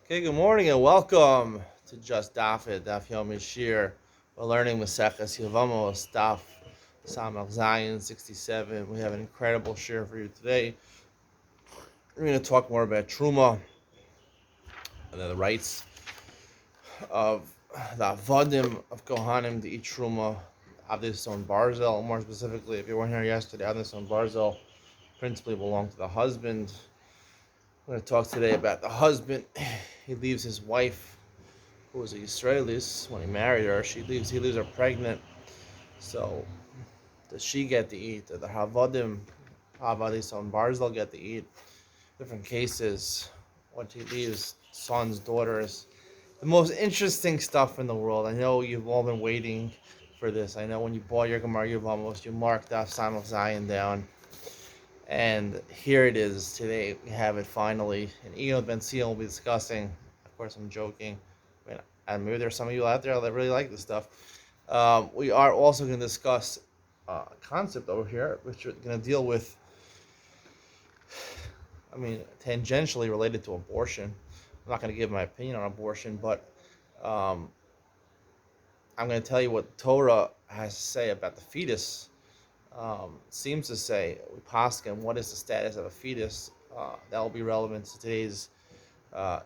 Okay, good morning and welcome to Just Daf It, Daf Yevamos. We're learning Maseches Yevamos, Daf Samach Zion 67. We have an incredible share for you today. We're going to talk more about Truma and the rights of the Avodim of Kohanim to eat Truma, Avdis on Barzel. More specifically, if you weren't here yesterday, Avdis on Barzel principally belong to the husband. We're going to talk today about the husband. He leaves his wife, who was a Israelis when he married her. He leaves her pregnant. So does she get to eat? Do the Havadis on Barzal get to eat? Different cases. What he leaves, sons, daughters. The most interesting stuff in the world. I know you've all been waiting for this. I know when you bought your Gemara Yevamos, you marked Daf Samach Zion down. And here it is today. We have it finally. And Ian Ben Sion will be discussing. Of course, I'm joking. And maybe there's some of you out there that really like this stuff. We are also going to discuss a concept over here, which we're going to deal with, tangentially related to abortion. I'm not going to give my opinion on abortion, but I'm going to tell you what Torah has to say about the fetus. Seems to say, we paskin, what is the status of a fetus? That will be relevant to today's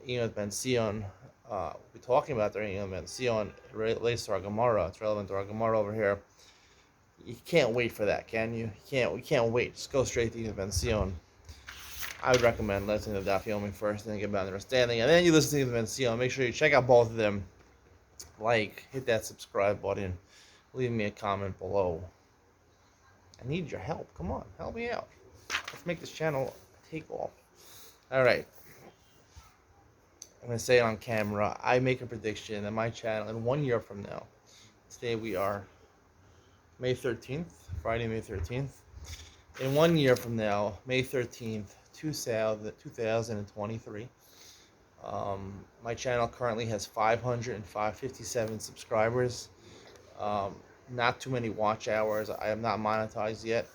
Ian Ben Sion. We're talking about during Ian Ben Sion. It relates to our Gemara. It's relevant to our Gemara over here. You can't wait for that, can you? We can't wait. Just go straight to Ian Ben Sion. I would recommend listening to Daf Yomi first and then get a better understanding. And then you listen to Ian Ben Sion. Make sure you check out both of them. Hit that subscribe button. Leave me a comment below. I need your help. Come on, help me out. Let's make this channel take off. All right. I'm going to say it on camera. I make a prediction that my channel, in 1 year from now, today we are May 13th, Friday, May 13th. In 1 year from now, May 13th, 2023, my channel currently has 557 subscribers. Not too many watch hours. I am not monetized yet.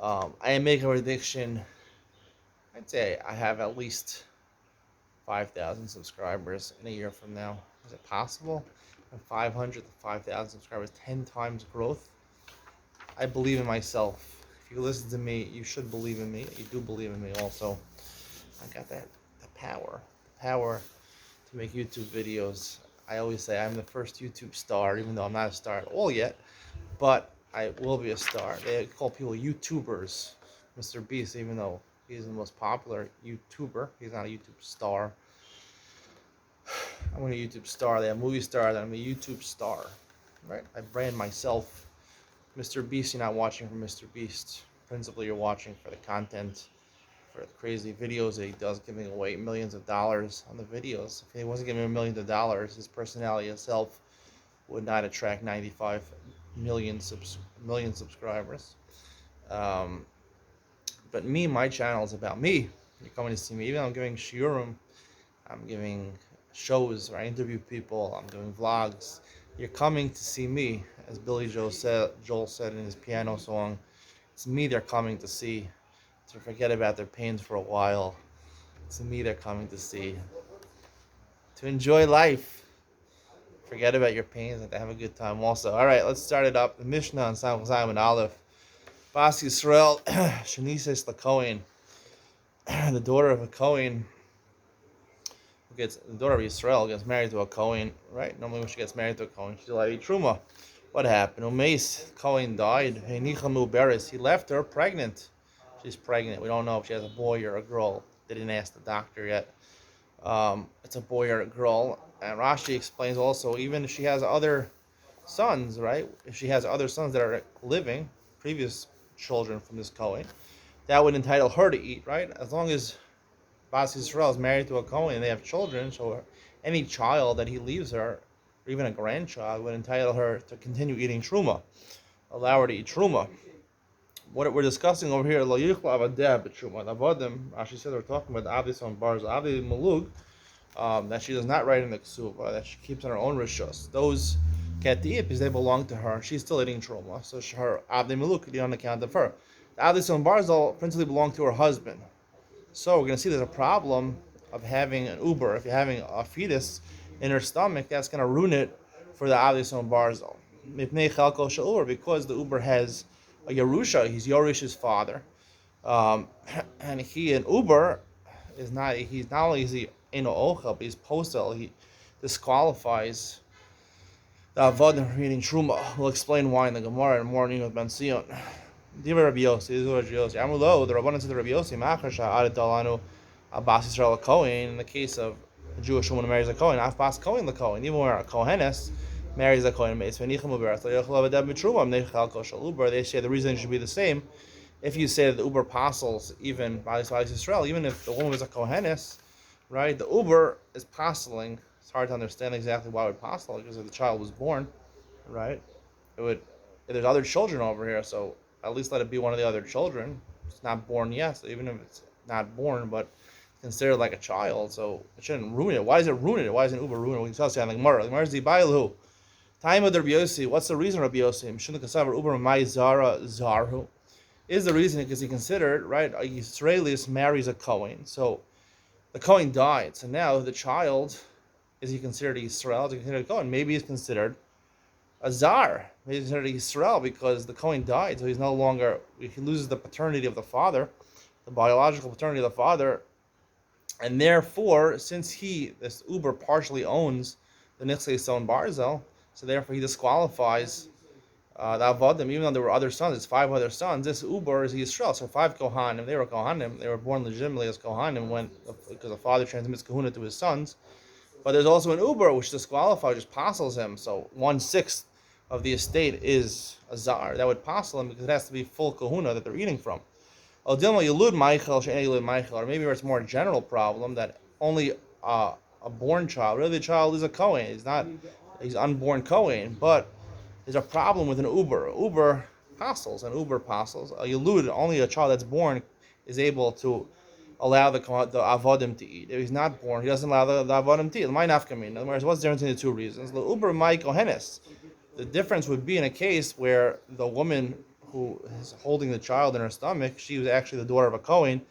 I am making a prediction. I'd say I have at least 5,000 subscribers in a year from now. Is it possible? From 500 to 5,000 subscribers, 10 times growth. I believe in myself. If you listen to me, you should believe in me. You do believe in me also. I got the power to make YouTube videos. I always say I'm the first YouTube star, even though I'm not a star at all yet, but I will be a star. They call people YouTubers. Mr. Beast, even though he's the most popular YouTuber, he's not a YouTube star. I'm a YouTube star. They have movie star. I'm a YouTube star, right? I brand myself. Mr. Beast, you're not watching for Mr. Beast. Principally, you're watching for the content, for the crazy videos that he does, giving away millions of dollars on the videos. If he wasn't giving millions of dollars, his personality itself would not attract 95 million subscribers. But me, my channel is about me. You're coming to see me. Even though I'm giving shiurim, I'm giving shows where I interview people, I'm doing vlogs. You're coming to see me, as Billy Joel said in his piano song. It's me they're coming to see, to forget about their pains for a while. It's me they're coming to see, to enjoy life. Forget about your pains and to have a good time also. All right, let's start it up. The Mishnah on Samach Zion Aleph. Bas Yisrael, Shanises LaKohen, the daughter of a Kohen, the daughter of Yisrael gets married to a Kohen, right? Normally when she gets married to a Kohen, she's allowed to eat Truma. What happened? Umeis, Kohen died. He left her pregnant. She's pregnant. We don't know if she has a boy or a girl. They didn't ask the doctor yet. It's a boy or a girl. And Rashi explains also, even if she has other sons, right? If she has other sons that are living, previous children from this Kohen, that would entitle her to eat, right? As long as Bas Yisrael is married to a Kohen and they have children, so any child that he leaves her, or even a grandchild, would entitle her to continue eating Truma, allow her to eat Truma. What we're discussing over here, Lo Yichla Avadeh B'Truma. Avodim, Rashi said we're talking about the Avdis on Barz, Avdi Malug, that she does not write in the Ksuva, that she keeps on her own rishos. Those get to eat because they belong to her. She's still eating Truma, so her Avdi Maluk could eat on account of her. The Avdis on Barzal principally belong to her husband. So we're going to see there's a problem of having an uber, if you're having a fetus in her stomach, that's going to ruin it for the Avison Barzel. Because the uber has a Yerusha, he's Yorish's father. And an uber is not, he's not only is he in Ocha, but he's postal, he disqualifies the Avodim from eating Truma. We'll explain why in the Gemara in the morning with Ben Sion. Diva Rabbi Yossi, this is what Rabbi Yossi. Amulo, the Rabbanan said to Rabbi Yossi, Machasha Adet Dalanu Abbas Yisrael Kohen, in the case of a Jewish woman who marries a Kohen, Abbas Kohen the Kohen, even where a Kohenes marries a Kohen, they say the reason should be the same. If you say that the Uber apostles, even by Israel, even if the woman is a Kohenes, right, the Uber is apostling. It's hard to understand exactly why it would apostle, because if the child was born, right, it would, if there's other children over here, so at least let it be one of the other children. It's not born yet, so even if it's not born, but considered like a child, so it shouldn't ruin it. Why does it ruin it? Why doesn't Uber ruin it? We can tell you on the Gemara. The Gemara is the Bailu. Time of the Rabbi Yossi. What's the reason Rabbi Yossi? Mishun Kasavar Uber Mai Zara Zarhu. Is the reason because he considered, right, a Yisraelis marries a Kohen. So the Kohen died. So now the child, is he considered a Yisrael? Is he considered a Kohen? Maybe he's considered a Zar. Maybe he's considered a Yisrael because the Kohen died. So he's no longer, he loses the paternity of the father, the biological paternity of the father. And therefore, since this Uber partially owns the Nitzlei Son Barzel, so therefore he disqualifies the Avodim, even though there were other sons, it's 5 other sons. This Uber is Yisrael, so 5 Kohanim. They were Kohanim. They were born legitimately as Kohanim because the father transmits Kahuna to his sons. But there's also an Uber which disqualifies, just apostles him. So 1/6 of the estate is a Zar. That would apostle him because it has to be full Kahuna that they're eating from. Or maybe it's more a general problem that only a born child, really the child is a Kohen. He's unborn Kohen, but there's a problem with an Uber. Uber apostles. A Yalud, only a child that's born is able to allow the Avodim to eat. If he's not born, he doesn't allow the Avodim to eat. In other words, what's the difference between the two reasons? The Uber my Kohenes. The difference would be in a case where the woman who is holding the child in her stomach, she was actually the daughter of a Kohen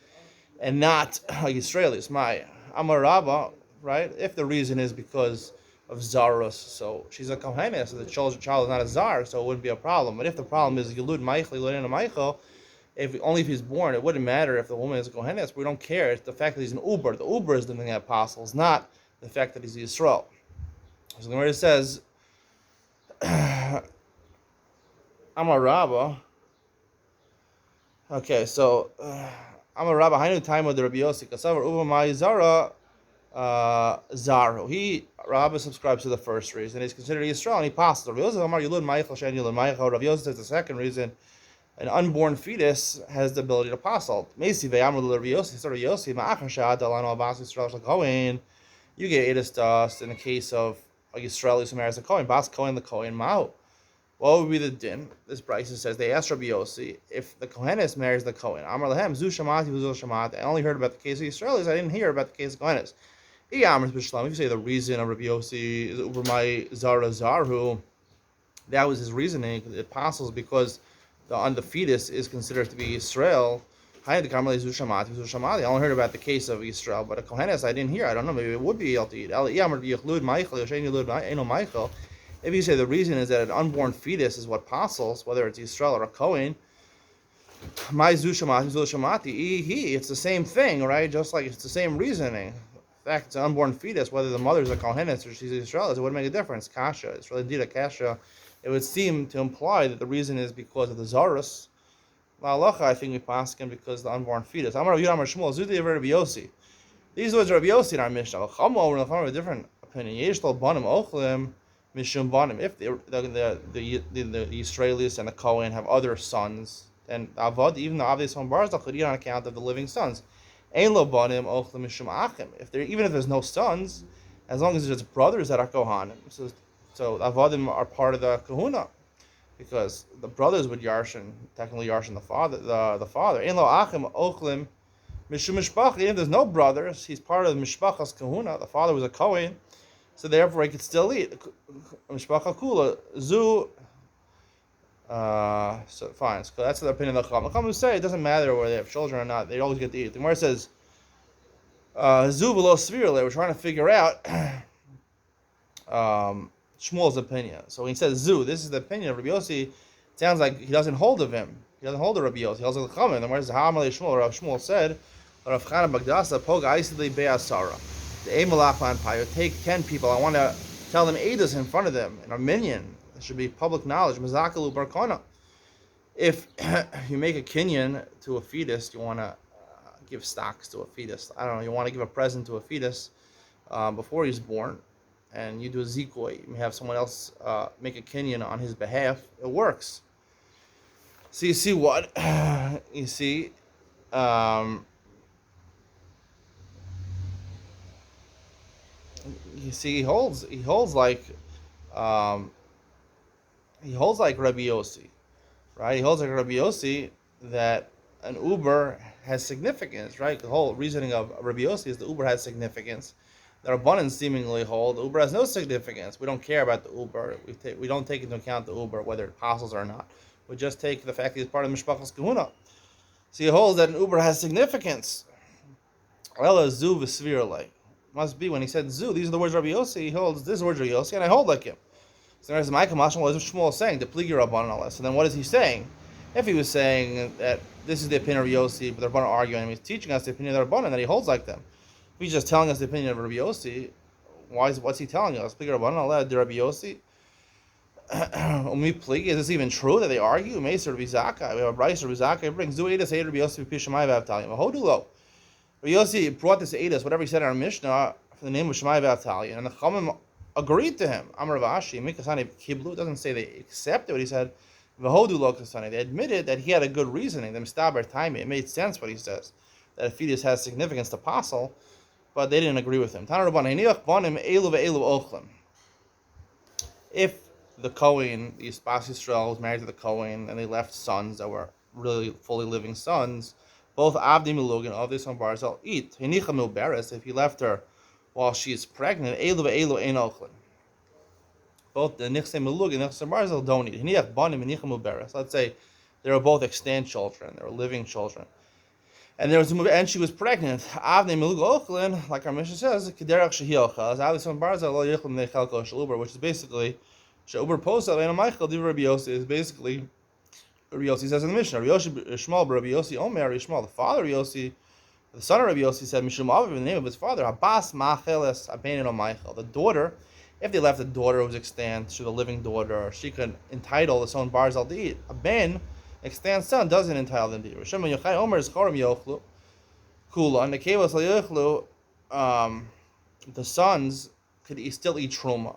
and not a Yisraeli. It's my Amar Rabbah, right? If the reason is because of Zarus, so she's a Kohenes, so the child is not a Zar, so it wouldn't be a problem. But if the problem is Yilud Meichel, Yilud Meichel, only if he's born, it wouldn't matter if the woman is a Kohenes. We don't care. It's the fact that he's an Uber. The Uber is the thing that apostles, not the fact that he's Yisrael. So the Gemara says, Amar Rabbah. Okay, so Amar Rabbah, Hainu time of the Rabbi Yossi, Kasavar Uber Mai Zara Zarhu. Rabbah subscribes to the first reason. He's considered Yisrael and he passes. Rabbi Yossi Amar Yilud Meichel Shen Yilud Meichel. Rabbi Yossi says the second reason, an unborn fetus has the ability to apostle. Meisi ve'amar Rabbi Yossi, so Rabbi Yossi ma'achar sha'ad alano abbas Yisrael shel Kohen. You get edus dust in the case of a Yisraeli who marries a Kohen. Bas Kohen the Kohen ma'u. What would be the din? This Bryce says they asked Rabbi Yossi if the Kohenes marries the Kohen. Amar lehem zu shamati v'zu shamati. I only heard about the case of Yisraelis. I didn't hear about the case of Kohenes. If you say the reason of Rabbi Yossi is over my Zara Zarhu, that was his reasoning. It apostles because the fetus is considered to be Israel. I only heard about the case of Israel, but a Kohenes I didn't hear. I don't know. Maybe it would be able to eat. If you say the reason is that an unborn fetus is what apostles, whether it's Israel or a Kohen, it's the same thing, right? Just like it's the same reasoning. In fact, it's an unborn fetus, whether the mother is a Kohenes or she's Israel, it wouldn't make a difference. Kasha, it's really indeed a kasha. It would seem to imply that the reason is because of the Zarus. I think we pass him because of the unborn fetus. Amar Yudam Shmuel Zudi of Rabbi Yossi. These words of Rabbi Yossi in our Mishnah. Chamo, we're have a different opinion. Yeshlo banim ochlim mishum banim. If the Israelis and the Kohen have other sons, then avad, even the Avdei Son Barzal could eat on account of the living sons. Ein lo banim ochlim mishum achim. Even if there's no sons, as long as there's brothers that are Kohanim, so avodim are part of the Kahuna. Because the brothers would technically yarshin the father. Ein lo achim ochlim mishum mishpacha. Even if there's no brothers, he's part of the mishpachas kahuna. The father was a Kohen, so therefore he could still eat. Mishpacha kula zu. So fine. So that's the opinion of the Chacham. The Chacham say it doesn't matter whether they have children or not; they always get to eat. The Gemara says, Zu v'lo svir. They were trying to figure out Shmuel's opinion. So when he says Zu, this is the opinion of Rabbi Yossi. It sounds like he doesn't hold of him. He doesn't hold of Rabbi Yossi. He holds of the Chaman. And where's the Ha'amalei Shmuel? Rav Shmuel said, Rav Chana Bagdasa Poga Aisidli Be'asara. The Emalachman Payo. Take 10 people. I want to tell them Eidos in front of them in a minyan. It should be public knowledge. Mazakalu Barkona. If you make a kinyan to a fetus, you want to give stocks to a fetus. I don't know. You want to give a present to a fetus before he's born. And you do a zikoi, you have someone else make a kinyan on his behalf, it works. So you see what? You see, he holds like Rabbi Yossi, right? He holds like Rabbi Yossi that an Uber has significance, right? The whole reasoning of Rabbi Yossi is the Uber has significance. The Rabbanan seemingly hold the Uber has no significance. We don't care about the Uber. We don't take into account the Uber, whether it apostles or not. We just take the fact that he's part of Mishpachas Kahuna. So he holds that an Uber has significance. Ela Zu v'svirle. Must be when he said Zu, these are the words of Rabbi Yossi, he holds this word of Rabbi Yossi, and I hold like him. So there's my Kamashal, what is Shmuel saying? The Pligi Rabbanan. So then what is he saying? If he was saying that this is the opinion of Yossi, but the Rabbanan arguing, he's teaching us the opinion of the Rabbanan, that he holds like them. If he's just telling us the opinion of Rabbi Yossi, what's he telling us? Pligi Rabbanan allowed to Rabbi Yossi. Is this even true that they argue? Meser Rabbi Zakkai. We have a Bryce Rabbi Zakkai brings Zu Eidos Rabbi Yossi Pishamai V'Avtalim. Hodulo. Rabbi Yossi brought this Eidos, whatever he said in our Mishnah, for the name of Shemai V'Avtalim, and the Chachamim agreed to him. Amar Rav Ashi Mikasani Kiblu. It doesn't say they accepted what he said. V'Hodulo Kasani. They admitted that he had a good reasoning. The Mistaber Taimi. It made sense what he says, that a fetus has significance to apostle, but they didn't agree with him. If the Kohen, the Yispas Yisrael, was married to the Kohen, and they left sons that were really fully living sons, both Avdi Milug and Avdi Son Barzal eat. If he left her while she is pregnant, both the Nichse Milug and Nichse Barzal don't eat. Let's say they were both extant children, they were living children. And she was pregnant. Like our mission says, which is basically is basically Rabbi Yossi says in the Mishnah. Rabbi Yossi Omer, the father of Yossi, the son of Rabbi Yossi said, Mishum Aviv, in the name of his father, Abbas Macheles Abenin Michael. The daughter, if they left a daughter who was extant, she was a living daughter, she could entitle the son Barzal to eat. A ben, extant son, doesn't entitle them to eat. Rishon Yochai Omer is Chorim Yochlu Kula, and the Kevos Yochlu, the sons could still eat Truma.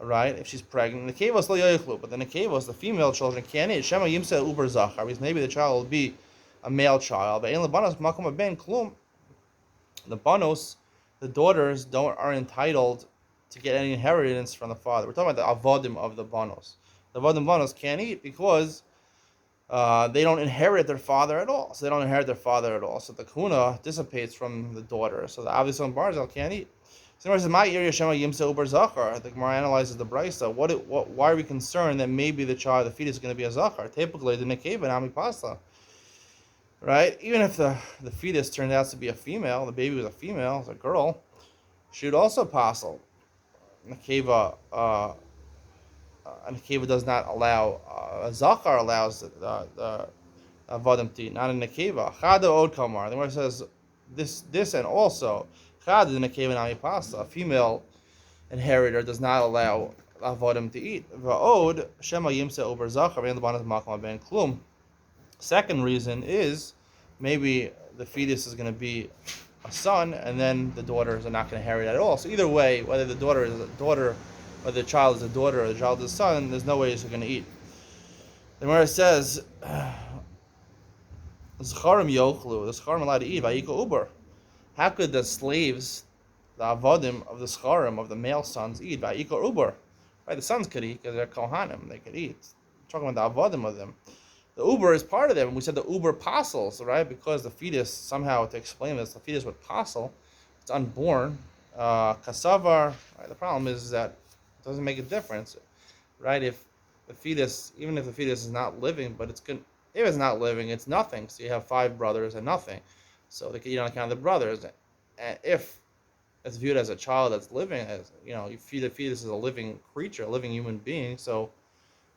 Right, if she's pregnant, the kevos lo yoichlu, but then the kevos, the female children can't eat. Shema yimsa uber zachar, because maybe the child will be a male child. But in lebanos makom ben klum, the banos, the daughters are entitled to get any inheritance from the father. We're talking about the avodim of the banos. The avodim banos can't eat because they don't inherit their father at all. So the kuna dissipates from the daughter. So the Avi son Barzal can't eat. So the Gemara analyzes the Brisa. Why are we concerned that maybe the fetus is going to be a zachar? Typically, the nekeva nami pasta, right? Even if the fetus turned out to be a female, the baby was a female, a girl, she would also passel. Nekeva does not allow a zachar allows the avodim to eat, not a nekeva. Chada od kamar. The Gemara says this and also. A female inheritor does not allow avodim to eat. Second reason is maybe the fetus is going to be a son, and then the daughters are not going to inherit at all. So either way, whether the daughter is a daughter, whether the child is a daughter or the child is a son, there's no way she's going to eat. The Gemara says, "Zcharim yochlu." The zcharim allowed to eat. Vayiko uber. How could the slaves, the avodim of the scharim, of the male sons, eat? Vayikor uber. Right, the sons could eat because they're kohanim, they could eat. I'm talking about the avodim of them. The uber is part of them. We said the uber passels, right? Because the fetus, somehow, to explain this, the fetus would passel. It's unborn. Kasavar. Right, the problem is that it doesn't make a difference, right? If the fetus, even if the fetus is not living, but it's good. If it's not living, it's nothing. So you have 5 brothers and nothing. So they could eat on account of the brothers. And if it's viewed as a child that's living, as you feed a fetus as a living creature, a living human being, so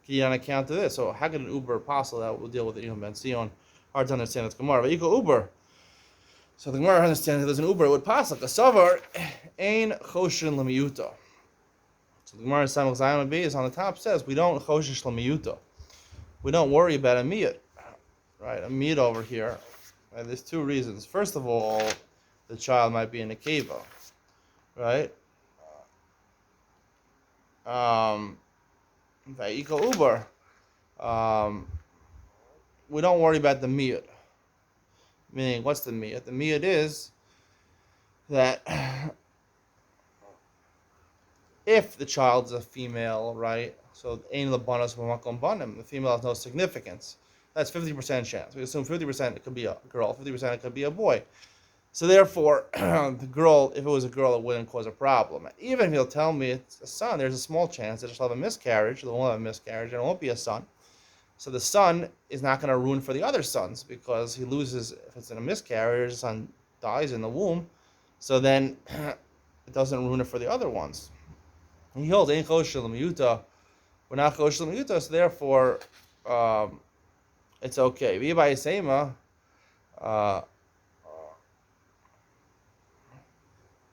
can you on account of this? So how could an Uber apostle that will deal with it? Ben Sion, hard to understand. It's Gemara, but you go Uber. So the Gemara understands that there's an Uber. It would pass like a savar, ein choshin lemiyuta. So the Gemara Samach Zayin B is on the top says we don't choshish lemiyuta. We don't worry about a miyut, right? A miyut over here. And there's two reasons. First of all, the child might be in a keva, right? Uber. We don't worry about the miyut. Meaning, what's the miyut? The miyut is that if the child is a female, right? So ein labanos v'makom banim, the female has no significance. That's 50% chance. We assume 50% it could be a girl, 50% it could be a boy. So therefore, the girl, if it was a girl, it wouldn't cause a problem. Even if he'll tell me it's a son, there's a small chance that she'll have a miscarriage. They won't have a miscarriage, and it won't be a son. So the son is not going to ruin for the other sons because he loses, if it's in a miscarriage, the son dies in the womb. So then it doesn't ruin it for the other ones. He holds ein choshen l'miyuta. We're not choshen l'miyuta, so therefore it's okay. V'yibay seima.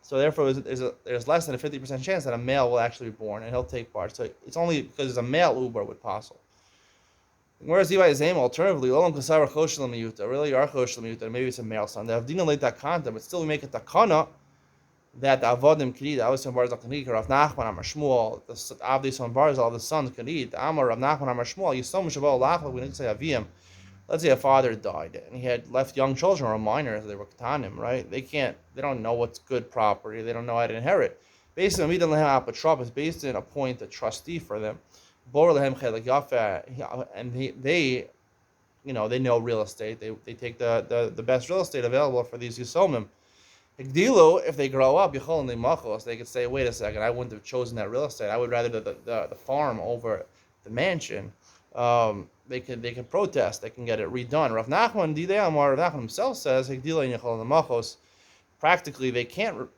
So therefore, there's less than a 50% chance that a male will actually be born and he'll take part. So it's only because there's a male Uber with possible. Whereas Yevamos Zayin, alternatively, Olam Kasar Choshen L'miyuta, really are Choshen L'miyuta, maybe it's a male son. They have Dina Leit Takanta, but still we make a takana that the Avodim can eat. The Avdei Barzal can eat. Rav Nachman Amar Shmuel, the Avdei Barzal, the sons can eat. The Amar Rav Nachman Amar Shmuel, Yisom Shabbat Lachal, we need to say Aviyim. Let's say a father died and he had left young children or minors, they were katanim, right? They don't know what's good property, they don't know how to inherit. Based on Midan Lehem Apotropos, based on appoint a trustee for them. Bor Lehem Chelik Yafa, and they know real estate. They take the best real estate available for these Yisomim. Higdilu, if they grow up, Yechol Machos, they could say, wait a second, I wouldn't have chosen that real estate. I would rather the farm over the mansion. They can protest. They can get it redone. Rav Nachman Didei Amar, Rav Nachman himself says, Higdilu Yechol Machos. Practically, they can't,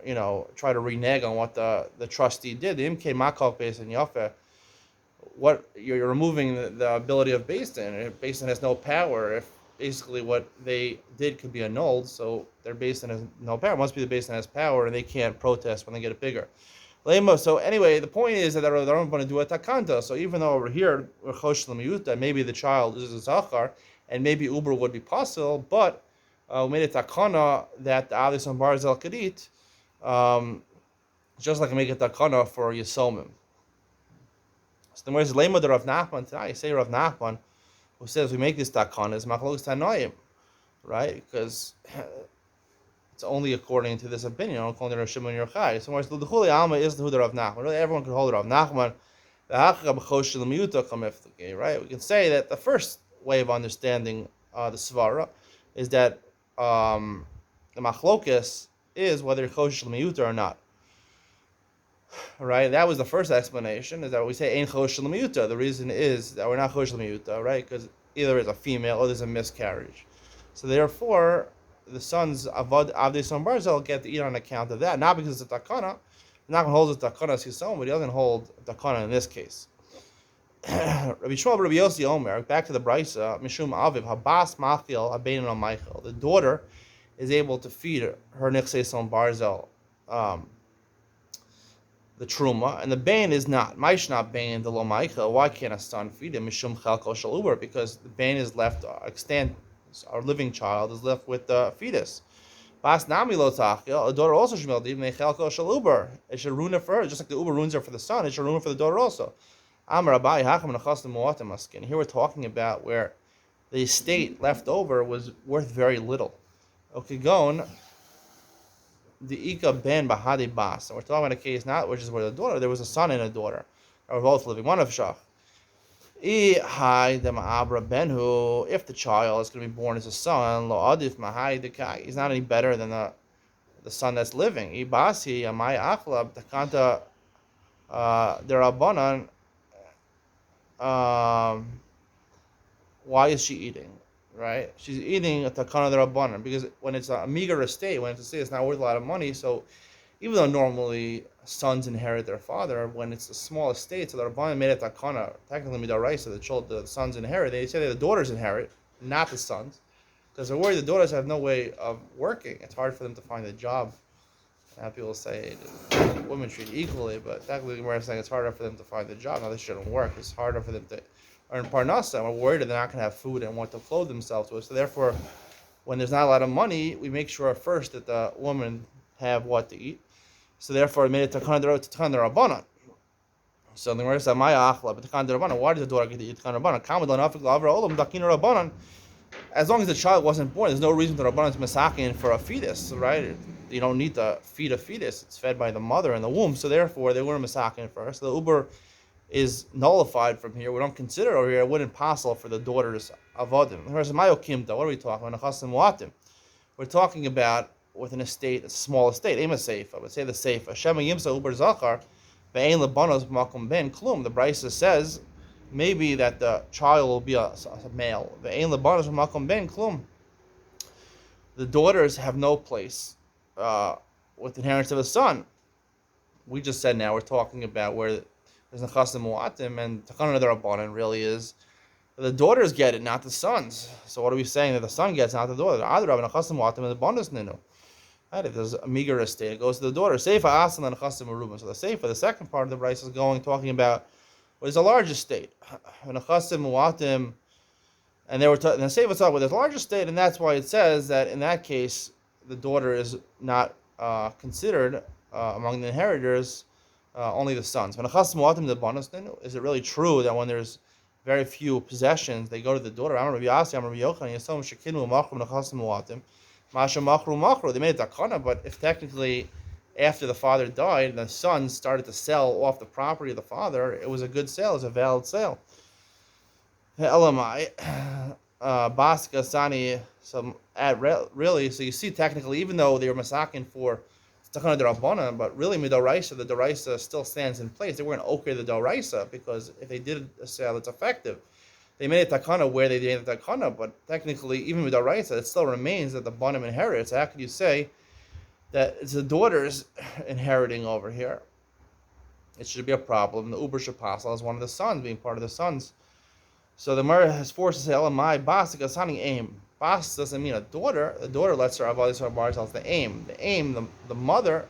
try to renege on what the trustee did. The Imkei Makov based in Yafa. What you're removing the ability of Beis Din. If Beis Din has no power, if basically what they did could be annulled, so their Beis Din has no power. It must be the Beis Din has power, and they can't protest when they get it bigger. So anyway, the point is that they're going to do a takanta. So even though over here we're chosh l'miyuta, maybe the child is a zachar, and maybe Uber would be possible, but we made a takana that the Avdei Barzal could eat, just like we make a takana for Yisomim. So the words Lema de Rav Nachman tonight, you say Rav Nachman, who says we make this takana is machlokes tanoim, right? Because it's only according to this opinion, according to Rav Shimon Yochai. So the Chuli Alma is the Huda Rav Nachman. Really, everyone could hold Rav Nachman. Right? We can say that the first way of understanding the svara is that the machlokes is whether chosh l'miyuta or not. Right, that was the first explanation. Is that we say ein chosh l'miyuta. The reason is that we're not chosh l'miyuta, right? Because either it's a female or there's a miscarriage. So therefore, the sons of Avdei Barzal get to eat on account of that, not because it's a takana. Not going to hold the takana as his son, but he doesn't hold takana in this case. Rabbi Shmuel, Rabbi Yossi Omer, back to the Brisa, Mishum Aviv Habas Machil Abein Al Michael. The daughter is able to feed her Nichsei Son Barzal. The truma, and the bain is not. Maish not bain the lo Michael. Why can't a son feed him? Mishum chalko shel uber, because the bain is left extant. Our living child is left with the fetus. Bas nami lo tachil. A daughter also should be able chalko shel uber. It should ruin it for her, just like the uber ruins her for the son. It should ruin it for the daughter also. Amar Abai hacham nechastim muatim askin. Here we're talking about where the estate left over was worth very little. Okay, going. The Ika ben Bahadi Bas. And we're talking about a case not which is where the daughter, there was a son and a daughter. They were both living. One of Shach. If the child is going to be born as a son, lo adif mahai dekai. He's not any better than the son that's living. Ibasi amai achlab takanta derabanan. Why is she eating? right? She's eating a takana d'rabbanan because when it's a meager estate, when it's a estate, it's not worth a lot of money. So even though normally sons inherit their father, when it's a small estate, so the rabbanan made a takana, technically midaraisa, the sons inherit. They say that the daughters inherit, not the sons, because they're worried the daughters have no way of working. It's hard for them to find a job. Now people say women treated equally, but technically we're saying it's harder for them to find a job. Now this shouldn't work. It's harder for them to earn parnasa. We're worried that they're not going to have food and what to clothe themselves with. So therefore, when there's not a lot of money, we make sure first that the woman have what to eat. So therefore, it made it to Takana Rabbanan. So the Gemara said, "My achla, but Takana Rabbanan. Why does the daughter get to eat Takana Rabbanan? Kamad lanafik lavra olam dakina Rabbanan. As long as the child wasn't born, there's no reason to Rabbanan is masakin for a fetus, right? You don't need to feed a fetus; it's fed by the mother in the womb. So therefore, they were masakin for her. So the uber is nullified from here. We don't consider it over here. It wouldn't possible for the daughters of Adam. The Gemara said, "My okimta. What are we talking about? We're talking about with an estate, a small estate, aim a seifa, but say the seifa. Shema yimsa uber zachar, ve'ein lebanos makom ben klum. The Brisa says maybe that the child will be a male. Ve'ein lebanos makom ben klum. The daughters have no place with the inheritance of a son. We just said now we're talking about where there's nechasim mu'atim and takana d'rabbanan really is. The daughters get it, not the sons. So what are we saying? That the son gets, not the daughter. Right? If there's a meager estate, it goes to the daughter. Seifa asan and chasim merubim. So the seifa, the second part of the Brisa is talking about what is a large estate. And chasim muatim, and they were and the seifa talking about there's a large estate, and that's why it says that in that case the daughter is not considered among the inheritors, only the sons. When chasim muatim the bonus, then is it really true that when there's very few possessions, they go to the daughter? They made a takana, but if technically after the father died, the son started to sell off the property of the father, it was a good sale, it was a valid sale. Elamai, Baska Sani, really, so you see technically, even though they were masakin for takana d'rabbanan, but really midaraisa, the daraisa still stands in place. They weren't okay the daraisa because if they did a sale, it's effective. They made a takana where they made a takana, but technically, even with daraisa, it still remains that the banim inherits. So how could you say that it's the daughters inheriting over here? It should be a problem. The uber should pass as one of the sons, being part of the sons. So the Gemara has forced to say, "Elamai bas gasani aim." Bas doesn't mean a daughter. The daughter lets her avodas her bar tells the aim. The aim, the mother,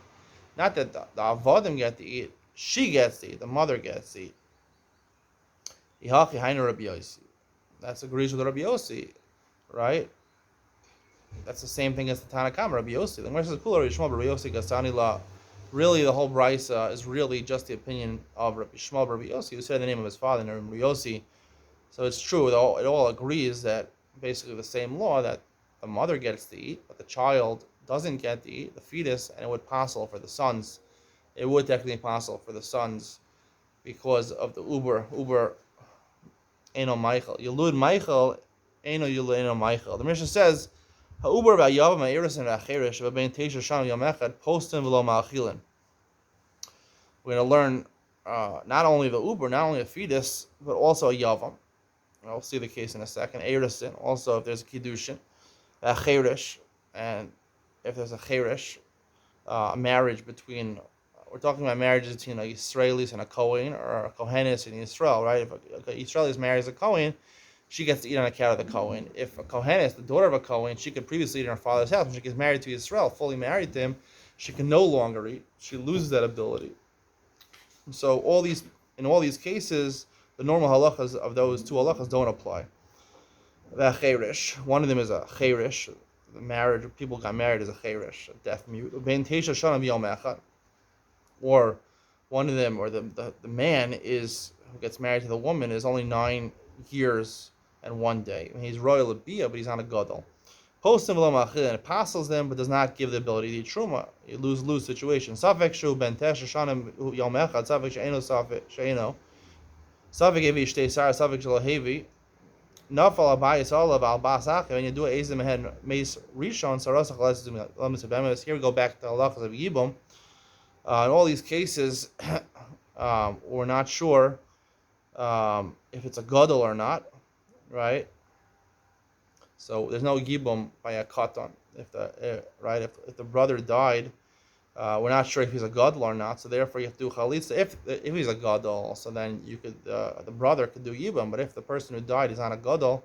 not that the avodim get to eat. She gets to eat. The mother gets to eat. Ihachi hainu Rabbi Yossi. That's agrees with Rabbi Yossi, right? That's the same thing as the Tanakama Rabbi Yossi. The Gemara says, "Kula Rabbi Shmuel Rabbi Yossi gasani la." Really, the whole brisa is really just the opinion of Rabbi Shmuel Rabbi Yossi, who said the name of his father, Rabbi Yossi. So it's true. It all agrees that basically the same law that the mother gets to eat, but the child doesn't get to eat, the fetus, and it would possible for the sons. It would technically possible for the sons because of the uber eno Michael. Yulud Michael eno Michael. The Mishnah says, "Ha'uber about Yavam ha'irisin ha'cherish v'bein teisha shana yom echad postin v'lo ma'achilin." We're going to learn not only the uber, not only a fetus, but also a Yavam. I'll see the case in a second. Erisin, also if there's a kiddushin, a cherish, and if there's a cherish, a marriage between, we're talking about marriages between a Israelis and a Kohen, or a Kohenis and Israel, right? If a Israelis marries a Kohen, she gets to eat on account of the Kohen. If a Kohenis, the daughter of a Kohen, she could previously eat in her father's house. When she gets married to Israel, fully married to him, she can no longer eat. She loses that ability. So in all these cases, the normal halachas of those two halachas don't apply. The cherish, one of them is a cherish. The marriage, people got married as a cherish, a deaf mute. Or one of them, or the man who gets married to the woman is only 9 years and 1 day. I mean, he's royal abiyah, but he's not a gadol. Post him and it passes them, but does not give the ability to eat truma. You lose situation. Safek shu ben tesh shanim yom echad. Safek she'eno safek she'eno. Safek hevi shtei sar. Safek shelo hevi. Nafal abayis olav al basach. When you do a ezim ahead mace rishon sarosach lesis. Here we go back to halachas of yibum. In all these cases, we're not sure if it's a gadol or not, right? So there's no yibum by a katan. If the brother died, we're not sure if he's a gadol or not. So therefore you have to do chalitza. If he's a gadol, so then you could the brother could do yibum. But if the person who died is not a gadol,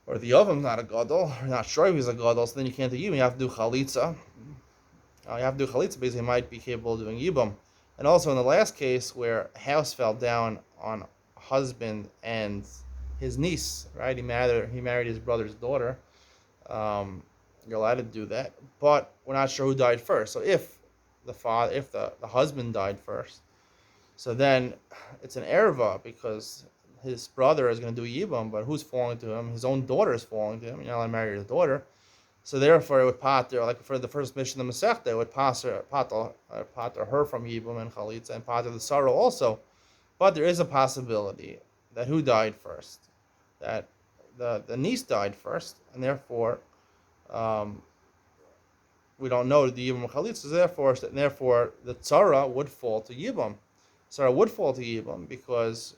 or the Yevamos not a gadol, we're not sure if he's a gadol, so then you can't do yibum. You have to do chalitza. You have to do chalitza because he might be capable of doing yibum. And also in the last case where a house fell down on a husband and his niece, right? He married his brother's daughter. You're allowed to do that, but we're not sure who died first. So if the husband died first, so then it's an erva because his brother is going to do yibum, but who's falling to him? His own daughter is falling to him. You're not allowed to marry his daughter. So therefore, it would pater, like for the first mission of the Masechta, it would pater her from Yibum and Chalitza, and pater the sorrow also. But there is a possibility that who died first? That the niece died first, and therefore we don't know the Yibum and Chalitza. Therefore, the tzara would fall to Yibum. Tzara would fall to Yibum because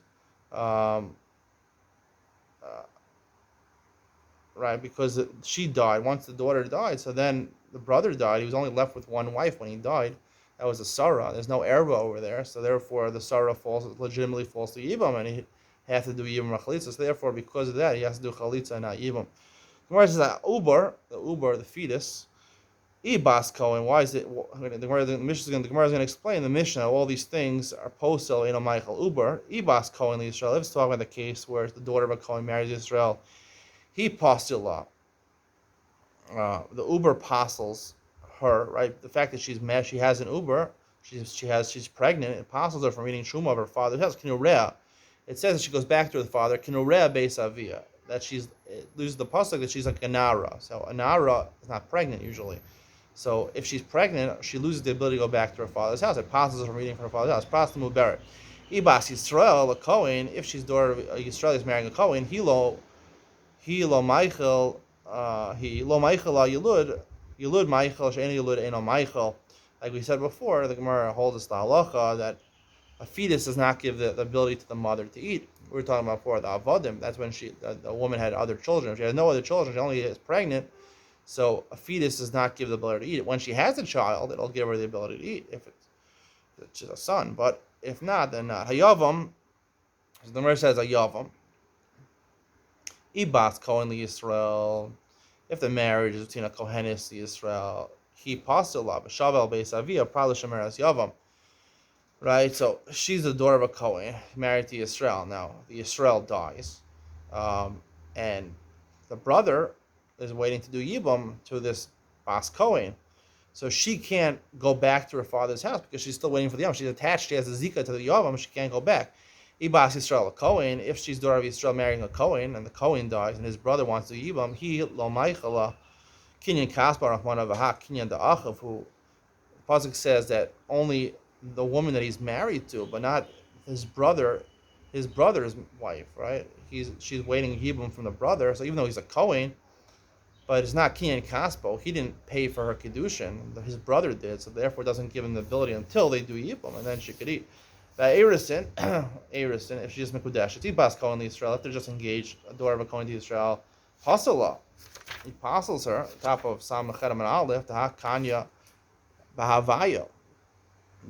right? Because she died. Once the daughter died, so then the brother died. He was only left with one wife when he died. That was a Sarah. There's no erva over there, so therefore the Sarah legitimately falls to Yibam, and he has to do Yibam Chalitza. So therefore, because of that, he has to do Chalitza and not Yibam. Gemara says that the fetus, Ibas Kohen. Why is it? The Gemara is going to explain the Mishnah. All these things are posel in a Michael Uber. Ibas Kohen Israel. Let's talk about the case where the daughter of a Kohen marries Israel. He postula. The Uber apostles her, right? The fact that she has an Uber, she's pregnant. It apostles her from eating shuma of her father's house. Kinurea. It says that she goes back to her father. Kinurea beis avia. That it loses the pasuk that she's like a nara. So a nara is not pregnant usually. So if she's pregnant, she loses the ability to go back to her father's house. It apostles her from eating from her father's house. Prastamu beret. Ibas Yisrael a Kohen. If she's daughter of Yisrael is marrying a Kohen, he lo Michael, he lo Michael Yilud Michael she'eni Yilud eno Michael. Like we said before, the Gemara holds us the halacha that a fetus does not give the ability to the mother to eat. We were talking about before the avodim. That's when the woman had other children. If she has no other children, she only is pregnant. So a fetus does not give the ability to eat. When she has a child, it'll give her the ability to eat if it's a son. But if not, then not. Hayavam, as the Gemara says, a yavam. Ibas Kohen Yisrael. If the marriage is between a Kohenis to Yisrael, he postula b'shavel beis avia probably shemer as yavam. Right, so she's the daughter of a Kohen married to Yisrael. Now the Yisrael dies, and the brother is waiting to do yibum to this Bas Kohen. So she can't go back to her father's house because she's still waiting for the Yom. She's attached. She has a zika to the Yavam. She can't go back. Ibas Yisrael a Kohen. If she's daughter of Yisrael marrying a Kohen and the Kohen dies and his brother wants to Yibam, he lo Maichala Kinyan Kaspar Rahman of Ahak Kinyan Da'achav, who the pasuk says that only the woman that he's married to, but not his brother's wife, right? She's waiting Yibam from the brother. So even though he's a Kohen, but it's not Kinyan Kaspo. He didn't pay for her Kiddushin. His brother did, so therefore it doesn't give him the ability until they do Yibam, and then she could eat. Erisin, if she's Mekudesh, it's Ibas Kohen to Israel. If they're just engaged, a daughter of a Kohen to Israel, Pasala. He apostles her, top of Sam Mechem and Aleph, to Hakanya Bahavaya.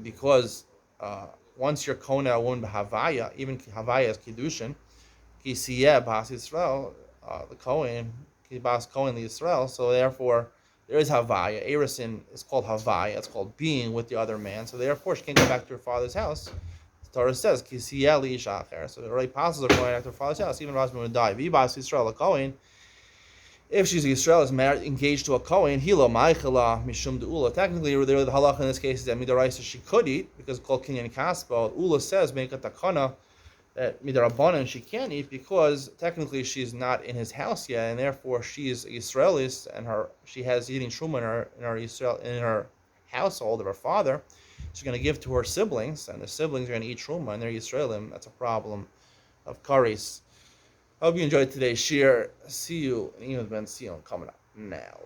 Because once you're Kohen a woman Bahavaya, even Havaya is Kiddushin, Kisiyeh Bas Israel, the Kohen, Bas Kohen to Israel, so therefore there is Havaya. Erisin is called Havaya, it's called being with the other man, so therefore she can't go back to her father's house. The Torah says, Kisiyeh li Ishacher, so the already apostles are going back to her father's house, even if her husband would die. V'ibas Yisrael a Kohen, if she's Yisrael, is married, engaged to a Kohen, hilo ma'ichala mishum de'ula. Technically, the halacha in this case is that midaraisa she could eat because it's called kinyan kaspo. Ula says make a takana that midarabanan she can't eat because technically she's not in his house yet, and therefore she is Yisraelis and she has eating truma in her household of her father. She's going to give to her siblings, and the siblings are going to eat truma, and they're Yisraelim. That's a problem of karis. I hope you enjoyed today's shir. See you in Ben Sion coming up now.